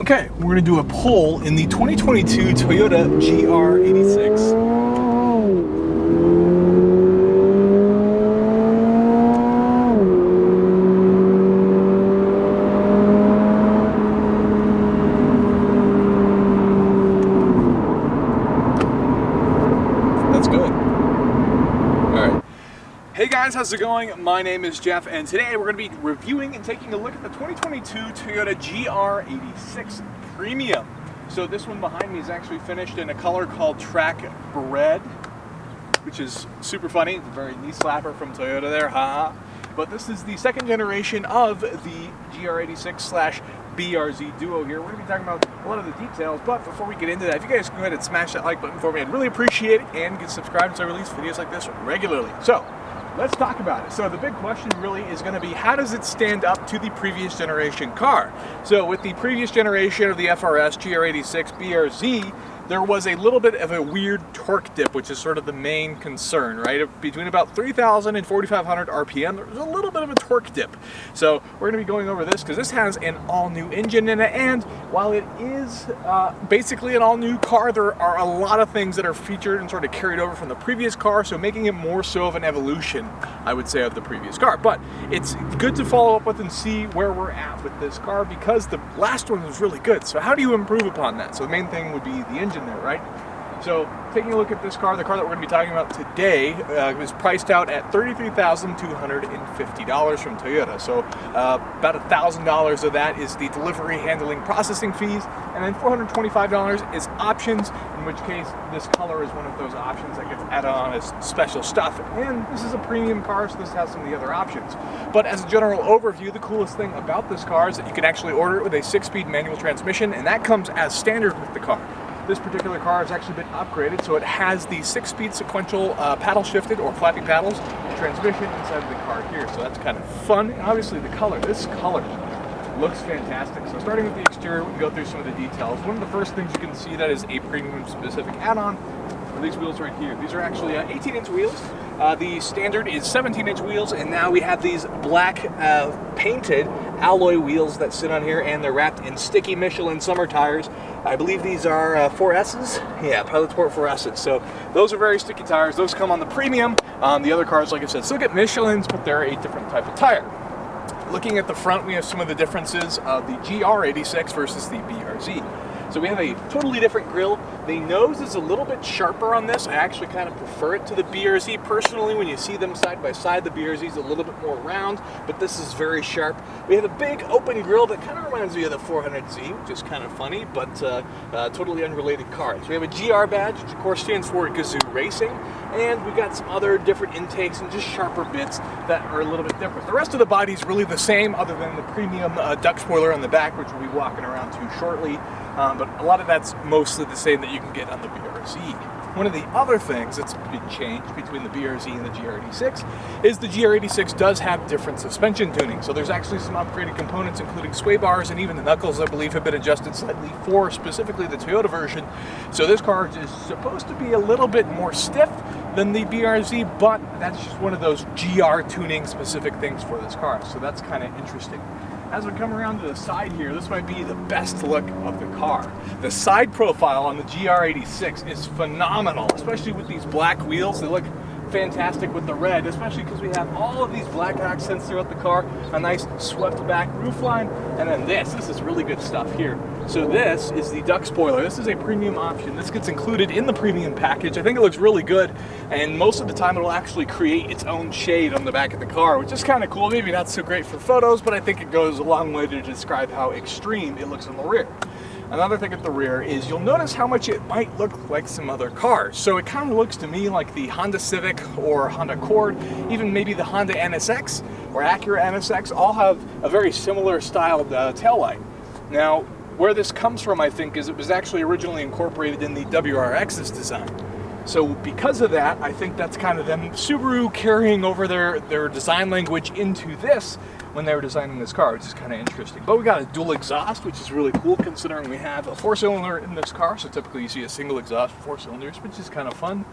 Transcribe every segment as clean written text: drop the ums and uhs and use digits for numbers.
Okay, we're going to do a poll in the 2022 Toyota GR86. That's good. Alright. Hey guys, how's it going? My name is Jeff, and today we're going to be reviewing and taking a look at the 2022 Toyota GR86 Premium. So this one behind me is actually finished in a color called Track Red, which is super funny. It's a very knee slapper from Toyota there, haha. But this is the second generation of the GR86/BRZ Duo here. We're going to be talking about a lot of the details, but before we get into that, if you guys can go ahead and smash that like button for me, I'd really appreciate it, and get subscribed so I release videos like this regularly. So, let's talk about it. So the big question really is going to be, how does it stand up to the previous generation car? So with the previous generation of the FRS GR86 BRZ, there was a little bit of a weird torque dip, which is sort of the main concern, right? Between about 3,000 and 4,500 RPM, there's a little bit of a torque dip. So we're going to be going over this because this has an all-new engine in it, and while it is basically an all-new car, there are a lot of things that are featured and sort of carried over from the previous car, so making it more so of an evolution, I would say, of the previous car. But it's good to follow up with and see where we're at with this car, because the last one was really good. So how do you improve upon that? So the main thing would be the engine there, right? So taking a look at this car, the car that we're going to be talking about today was priced out at $33,250 from Toyota. So about $1,000 of that is the delivery, handling, processing fees, and then $425 is options, in which case this color is one of those options that gets added on as special stuff. And this is a premium car, so this has some of the other options. But as a general overview, the coolest thing about this car is that you can actually order it with a 6-speed manual transmission, and that comes as standard with the car. This particular car has actually been upgraded, so it has the 6-speed sequential paddle shifted or flappy paddles transmission inside of the car here. So that's kind of fun. And obviously the color, this color looks fantastic. So starting with the exterior, we can go through some of the details. One of the first things you can see that is a premium specific add-on are these wheels right here. These are actually 18-inch wheels. The standard is 17-inch wheels, and now we have these black painted alloy wheels that sit on here, and they're wrapped in sticky Michelin summer tires. I believe these are 4S's. Yeah, Pilot Sport 4S's. So those are very sticky tires. Those come on the premium. The other cars, like I said, still get Michelins, but they're a different type of tire. Looking at the front, we have some of the differences of the GR86 versus the BRZ. So we have a totally different grille. The nose is a little bit sharper on this. I actually kind of prefer it to the BRZ personally. When you see them side by side, the BRZ is a little bit more round, but this is very sharp. We have a big open grille that kind of reminds me of the 400Z, which is kind of funny, but totally unrelated cars. We have a GR badge, which of course stands for Gazoo Racing, and we've got some other different intakes and just sharper bits that are a little bit different. The rest of the body is really the same, other than the premium duck spoiler on the back, which we'll be walking around to shortly. But a lot of that's mostly the same that you can get on the BRZ. One of the other things that's been changed between the BRZ and the GR86 is the GR86 does have different suspension tuning. So there's actually some upgraded components, including sway bars, and even the knuckles, I believe, have been adjusted slightly for specifically the Toyota version. So this car is supposed to be a little bit more stiff than the BRZ, but that's just one of those GR tuning specific things for this car. So that's kind of interesting. As we come around to the side here, this might be the best look of the car. The side profile on the GR86 is phenomenal, especially with these black wheels. They look fantastic with the red, especially because we have all of these black accents throughout the car, a nice swept back roofline, and then this is really good stuff here. So this is the duck spoiler. This is a premium option. This gets included in the premium package. I think it looks really good, and most of the time it'll actually create its own shade on the back of the car, which is kind of cool. Maybe not so great for photos, but I think it goes a long way to describe how extreme it looks on the rear. Another thing at the rear is you'll notice how much it might look like some other cars. So it kind of looks to me like the Honda Civic or Honda Accord, even maybe the Honda NSX or Acura NSX, all have a very similar styled taillight. Now, where this comes from, I think, is it was actually originally incorporated in the WRX's design. So because of that, I think that's kind of them Subaru carrying over their design language into this when they were designing this car, which is kind of interesting. But we got a dual exhaust, which is really cool considering we have a 4-cylinder in this car. So typically you see a single exhaust for 4 cylinders, which is kind of fun.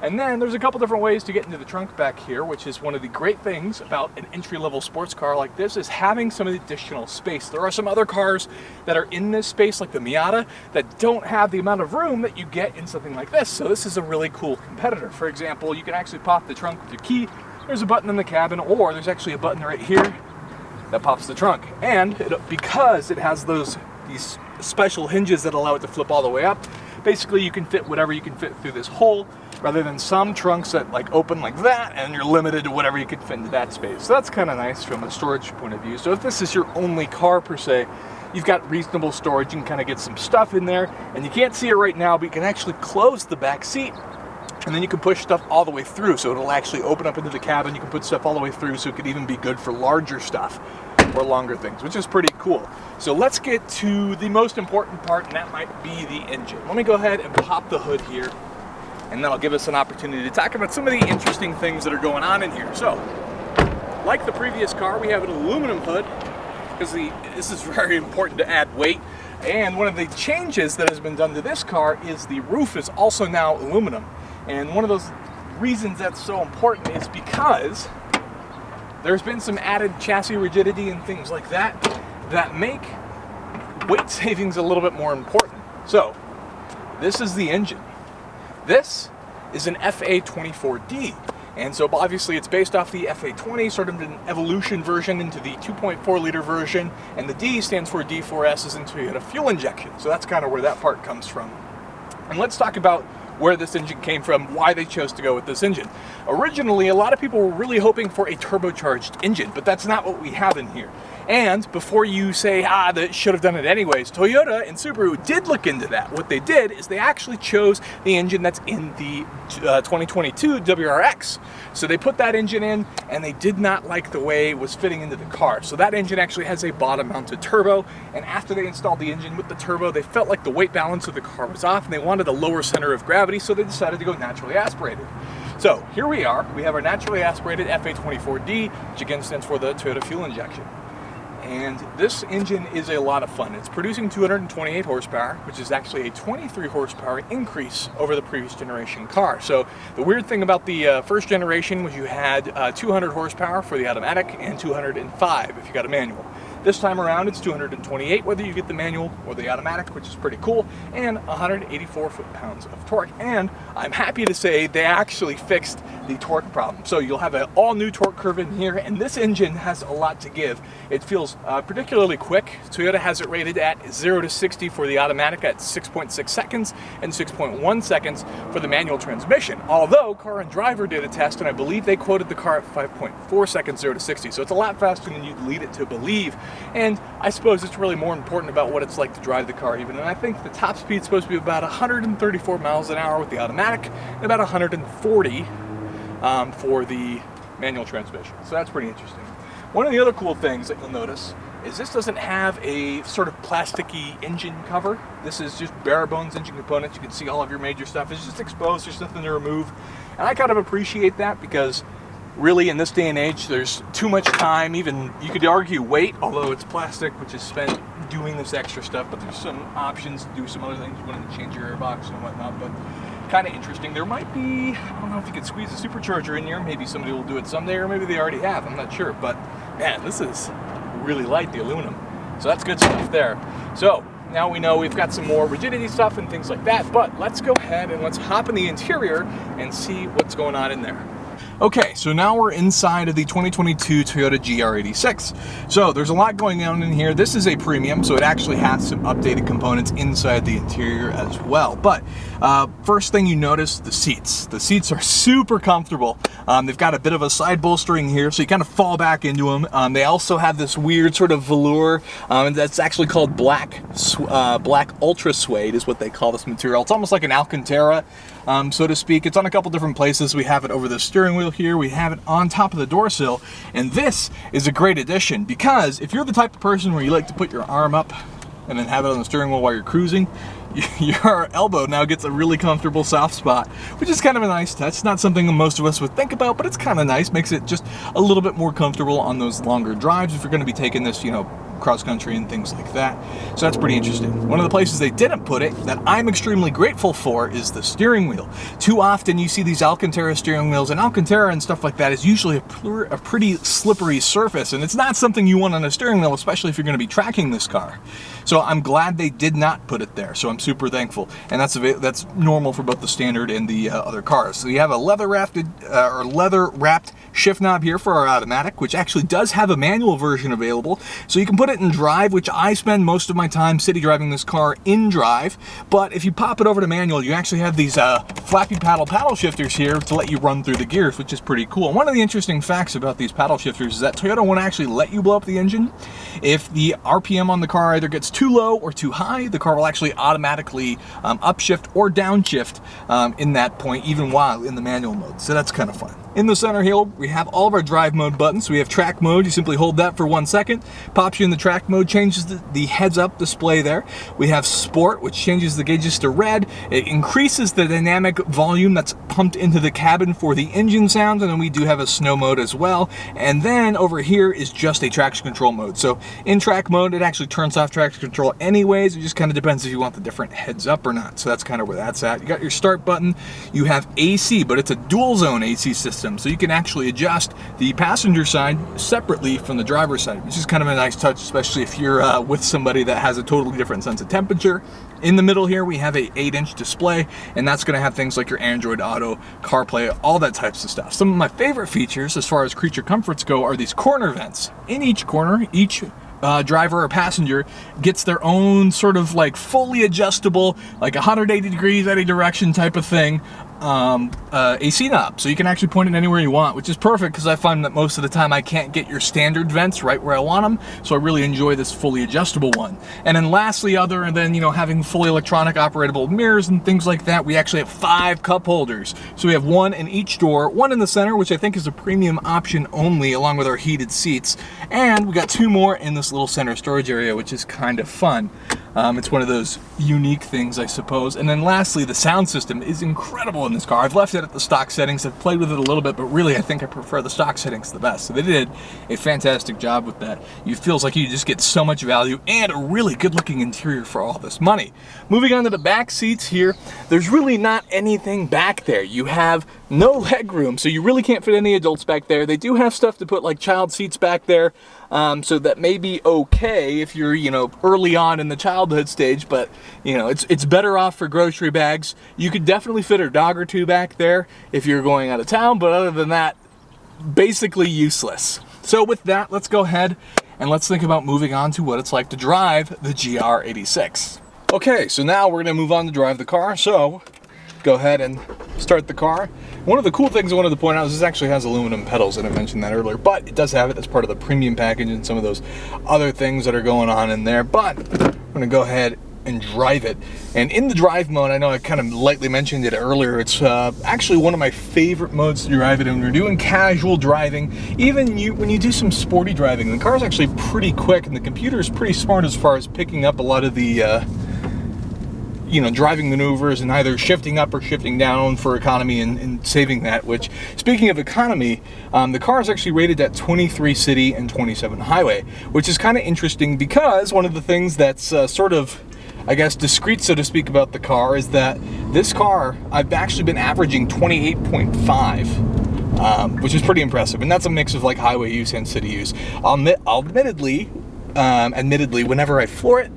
And then there's a couple different ways to get into the trunk back here, which is one of the great things about an entry-level sports car like this, is having some additional space. There are some other cars that are in this space, like the Miata, that don't have the amount of room that you get in something like this. So this is a really cool competitor. For example, you can actually pop the trunk with your key. There's a button in the cabin, or there's actually a button right here that pops the trunk. And because it has these special hinges that allow it to flip all the way up, basically you can fit whatever you can fit through this hole, rather than some trunks that like open like that and you're limited to whatever you can fit into that space. So that's kind of nice from a storage point of view. So if this is your only car per se, you've got reasonable storage. You can kind of get some stuff in there, and you can't see it right now, but you can actually close the back seat, and then you can push stuff all the way through. So it'll actually open up into the cabin. You can put stuff all the way through, so it could even be good for larger stuff or longer things, which is pretty cool. So let's get to the most important part, and that might be the engine. Let me go ahead and pop the hood here, and that'll give us an opportunity to talk about some of the interesting things that are going on in here. So, like the previous car, we have an aluminum hood, because this is very important to add weight. And one of the changes that has been done to this car is the roof is also now aluminum. And one of those reasons that's so important is because there's been some added chassis rigidity and things like that that make weight savings a little bit more important. So, this is the engine. This is an FA24D, and so obviously it's based off the FA20, sort of an evolution version into the 2.4 liter version, and the D stands for D4S, is in Toyota fuel injection. So that's kind of where that part comes from. And let's talk about where this engine came from, why they chose to go with this engine. Originally, a lot of people were really hoping for a turbocharged engine, but that's not what we have in here. And before you say, that should have done it anyways, Toyota and Subaru did look into that. What they did is they actually chose the engine that's in the 2022 WRX. So they put that engine in, and they did not like the way it was fitting into the car. So that engine actually has a bottom-mounted turbo, and after they installed the engine with the turbo, they felt like the weight balance of the car was off, and they wanted a lower center of gravity, so they decided to go naturally aspirated. So here we are. We have our naturally aspirated FA24D, which again stands for the Toyota fuel injection. And this engine is a lot of fun. It's producing 228 horsepower, which is actually a 23 horsepower increase over the previous generation car. So the weird thing about the first generation was you had 200 horsepower for the automatic and 205 if you got a manual. This time around it's 228 whether you get the manual or the automatic, which is pretty cool, and 184 foot-pounds of torque. And I'm happy to say they actually fixed the torque problem. So you'll have an all-new torque curve in here, and this engine has a lot to give. It feels particularly quick. Toyota has it rated at 0 to 60 for the automatic at 6.6 seconds and 6.1 seconds for the manual transmission. Although Car and Driver did a test, and I believe they quoted the car at 5.4 seconds 0 to 60. So it's a lot faster than you'd lead it to believe. And I suppose it's really more important about what it's like to drive the car even. And I think the top speed is supposed to be about 134 miles an hour with the automatic and about 140 for the manual transmission. So that's pretty interesting. One of the other cool things that you'll notice is this doesn't have a sort of plasticky engine cover. This is just bare bones engine components. You can see all of your major stuff. It's just exposed. There's nothing to remove. And I kind of appreciate that, because really in this day and age there's too much time, even you could argue weight, although it's plastic, which is spent doing this extra stuff, but there's some options to do some other things. You want to change your airbox and whatnot, but kind of interesting. There might be, I don't know if you could squeeze a supercharger in here. Maybe somebody will do it someday, or maybe they already have. I'm not sure, but man, this is really light, the aluminum. So that's good stuff there. So now we know we've got some more rigidity stuff and things like that, but let's go ahead and let's hop in the interior and see what's going on in there. Okay, so now we're inside of the 2022 Toyota GR86. So there's a lot going on in here. This is a premium, so it actually has some updated components inside the interior as well. But first thing you notice, the seats. The seats are super comfortable. They've got a bit of a side bolstering here, so you kind of fall back into them. They also have this weird sort of velour that's actually called black ultra suede is what they call this material. It's almost like an Alcantara, so to speak. It's on a couple different places. We have it over the steering wheel here, we have it on top of the door sill, and this is a great addition, because if you're the type of person where you like to put your arm up and then have it on the steering wheel while you're cruising, your elbow now gets a really comfortable soft spot, which is kind of a nice touch. Not something most of us would think about, but it's kind of nice. Makes it just a little bit more comfortable on those longer drives if you're going to be taking this, cross country and things like that. So that's pretty interesting. One of the places they didn't put it that I'm extremely grateful for is the steering wheel. Too often you see these Alcantara steering wheels, and Alcantara and stuff like that is usually a pretty slippery surface, and it's not something you want on a steering wheel, especially if you're going to be tracking this car. So I'm glad they did not put it there, so I'm super thankful. And that's normal for both the standard and the other cars. So you have a leather-wrapped shift knob here for our automatic, which actually does have a manual version available. So you can put it in drive, which I spend most of my time city driving this car in drive. But if you pop it over to manual, you actually have these flappy paddle shifters here to let you run through the gears, which is pretty cool. And one of the interesting facts about these paddle shifters is that Toyota won't actually let you blow up the engine. If the RPM on the car either gets too low or too high, the car will actually automatically upshift or downshift in that point, even while in the manual mode. So that's kind of fun. In the center here, we have all of our drive mode buttons. So we have track mode. You simply hold that for 1 second, pops you in the track mode, changes the heads-up display there. We have sport, which changes the gauges to red. It increases the dynamic volume that's pumped into the cabin for the engine sounds, and then we do have a snow mode as well. And then over here is just a traction control mode. So in track mode, it actually turns off traction control anyways. It just kind of depends if you want the different heads-up or not. So that's kind of where that's at. You got your start button. You have AC, but it's a dual zone AC system. So you can actually adjust the passenger side separately from the driver's side, which is kind of a nice touch, especially if you're with somebody that has a totally different sense of temperature. In the middle here, we have a 8-inch display, and that's going to have things like your Android Auto, CarPlay, all that types of stuff. Some of my favorite features as far as creature comforts go are these corner vents. In each corner, each driver or passenger gets their own sort of like fully adjustable, like 180 degrees any direction type of thing, AC knob. So you can actually point it anywhere you want, which is perfect because I find that most of the time I can't get your standard vents right where I want them. So I really enjoy this fully adjustable one. And then lastly, other than, you know, having fully electronic operatable mirrors and things like that, we actually have 5 cup holders. So we have one in each door, one in the center, which I think is a premium option only, along with our heated seats. And we got 2 more in this little center storage area, which is kind of fun. It's one of those unique things, I suppose. And then lastly, the sound system is incredible in this car. I've left it at the stock settings. I've played with it a little bit, but really I think I prefer the stock settings the best. So they did a fantastic job with that. It feels like you just get so much value and a really good looking interior for all this money. Moving on to the back seats here, there's really not anything back there. You have no leg room, so you really can't fit any adults back there. They do have stuff to put like child seats back there, so that may be okay if you're, you know, early on in the childhood stage, but you know, it's better off for grocery bags. You could definitely fit a dog or 2 back there if you're going out of town, but other than that, basically useless. So with that, let's go ahead and let's think about moving on to what it's like to drive the GR86. Okay, so now we're gonna move on to drive the car. So go ahead and start the car. One of the cool things I wanted to point out is this actually has aluminum pedals. I didn't mention that earlier, but it does have it as part of the premium package and some of those other things that are going on in there. But I'm gonna go ahead and drive it. And in the drive mode, I know I kind of lightly mentioned it earlier, it's actually one of my favorite modes to drive it in. When you're doing casual driving, even when you do some sporty driving, the car's actually pretty quick and the computer is pretty smart as far as picking up a lot of the you know, driving maneuvers and either shifting up or shifting down for economy and saving that. Which, speaking of economy, the car is actually rated at 23 city and 27 highway, which is kind of interesting because one of the things that's sort of, I guess, discreet, so to speak, about the car is that this car, I've actually been averaging 28.5, which is pretty impressive. And that's a mix of like highway use and city use. Admittedly, whenever I floor it,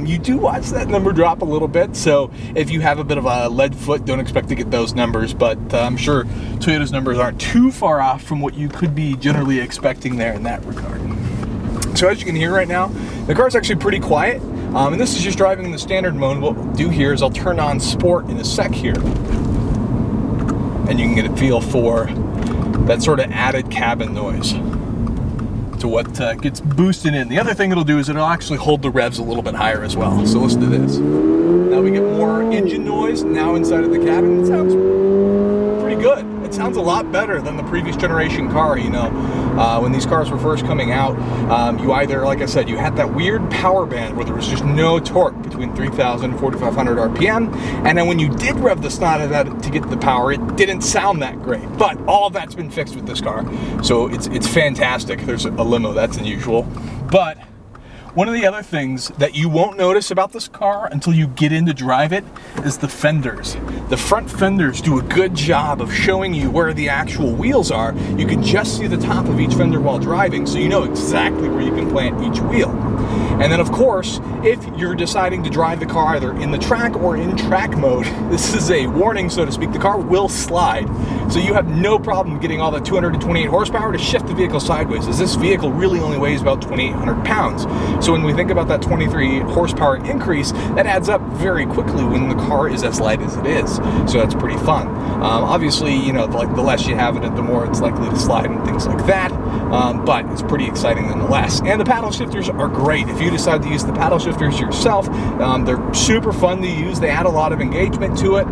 you do watch that number drop a little bit, so if you have a bit of a lead foot, don't expect to get those numbers, but I'm sure Toyota's numbers aren't too far off from what you could be generally expecting there in that regard. So as you can hear right now, the car's actually pretty quiet, and this is just driving in the standard mode. What we'll do here is I'll turn on sport in a sec here, and you can get a feel for that sort of added cabin noise to what gets boosted in. The other thing it'll do is it'll actually hold the revs a little bit higher as well. So let's do this. Now we get more engine noise now inside of the cabin. It sounds pretty good. It sounds a lot better than the previous generation car, you know. When these cars were first coming out, you either, like I said, you had that weird power band where there was just no torque between 3,000 and 4,500 RPM, and then when you did rev the snot of that to get the power, it didn't sound that great. But all that's been fixed with this car, so it's fantastic. There's a limo, that's unusual. But One of the other things that you won't notice about this car until you get in to drive it is the fenders. The front fenders do a good job of showing you where the actual wheels are. You can just see the top of each fender while driving, so you know exactly where you can plant each wheel. And then of course, if you're deciding to drive the car either in the track or in track mode, this is a warning, so to speak, the car will slide. So you have no problem getting all the 228 horsepower to shift the vehicle sideways, as this vehicle really only weighs about 2,800 pounds. So when we think about that 23 horsepower increase, that adds up very quickly when the car is as light as it is. So that's pretty fun. Obviously, you know, like the less you have in it, the more it's likely to slide and things like that. But it's pretty exciting nonetheless. And the paddle shifters are great. If you decide to use the paddle shifters yourself, they're super fun to use. They add a lot of engagement to it.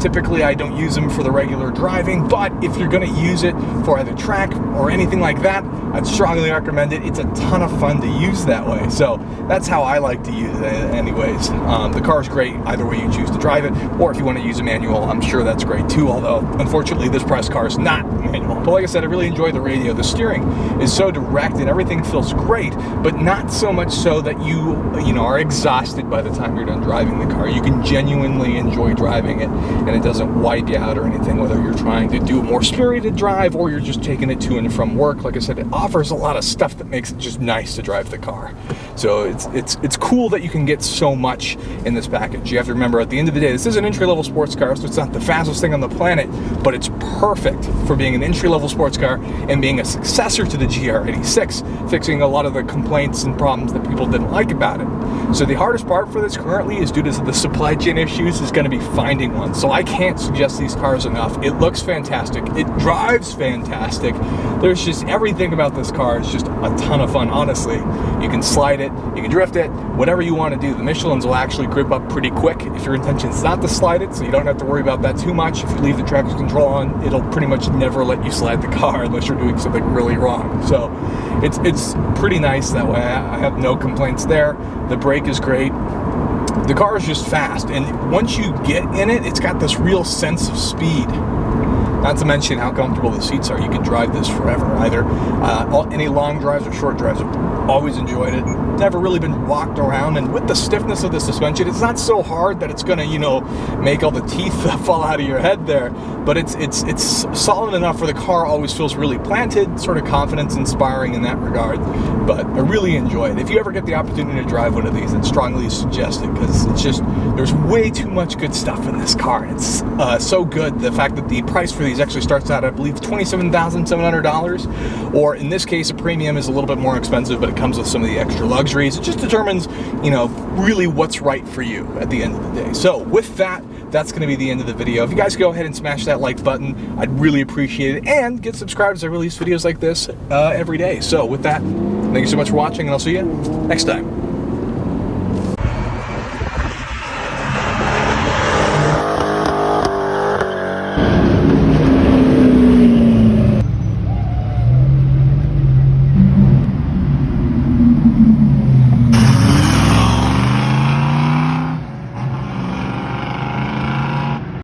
Typically, I don't use them for the regular driving, but if you're going to use it for either track or anything like that, I'd strongly recommend it. It's a ton of fun to use that way. So that's how I like to use it anyways. The car's great either way you choose to drive it, or if you want to use a manual, I'm sure that's great too, although unfortunately this price car is not manual. But like I said, I really enjoy the radio. The steering is so direct and everything feels great, but not so much so that you know, are exhausted by the time you're done driving the car. You can genuinely enjoy driving it, and it doesn't wipe you out or anything, whether you're trying to do a more spirited drive or you're just taking it to and from work. Like I said, it offers a lot of stuff that makes it just nice to drive the car. So it's cool that you can get so much in this package. You have to remember, at the end of the day, this is an entry-level sports car, so it's not the fastest thing on the planet, but it's perfect for being an entry-level sports car and being a successor to the GR86, fixing a lot of the complaints and problems that people didn't like about it. So the hardest part for this currently is due to the supply chain issues is going to be finding one. So I can't suggest these cars enough. It looks fantastic. It drives fantastic. There's just everything about this car is just a ton of fun, honestly. You can slide it, you can drift it, whatever you want to do. The Michelins will actually grip up pretty quick if your intention is not to slide it, so you don't have to worry about that too much. If you leave the traction control on, it'll pretty much never let you slide the car unless you're doing something really wrong. So it's pretty nice that way. I have no complaints there. The brake is great. The car is just fast, and once you get in it, it's got this real sense of speed. Not to mention how comfortable the seats are. You can drive this forever. Either any long drives or short drives. I've always enjoyed it. Never really been walked around, and with the stiffness of the suspension, it's not so hard that it's gonna, you know, make all the teeth fall out of your head there. But it's solid enough where the car always feels really planted, sort of confidence inspiring in that regard. But I really enjoy it. If you ever get the opportunity to drive one of these, I'd strongly suggest it, because it's just, there's way too much good stuff in this car. It's so good. The fact that the price for these actually starts out, I believe, $27,700, or in this case, a premium is a little bit more expensive, but it comes with some of the extra luxuries. It just determines, you know, really what's right for you at the end of the day. So with that, that's going to be the end of the video. If you guys go ahead and smash that like button, I'd really appreciate it, and get subscribed as I release videos like this every day. So with that, thank you so much for watching, and I'll see you next time.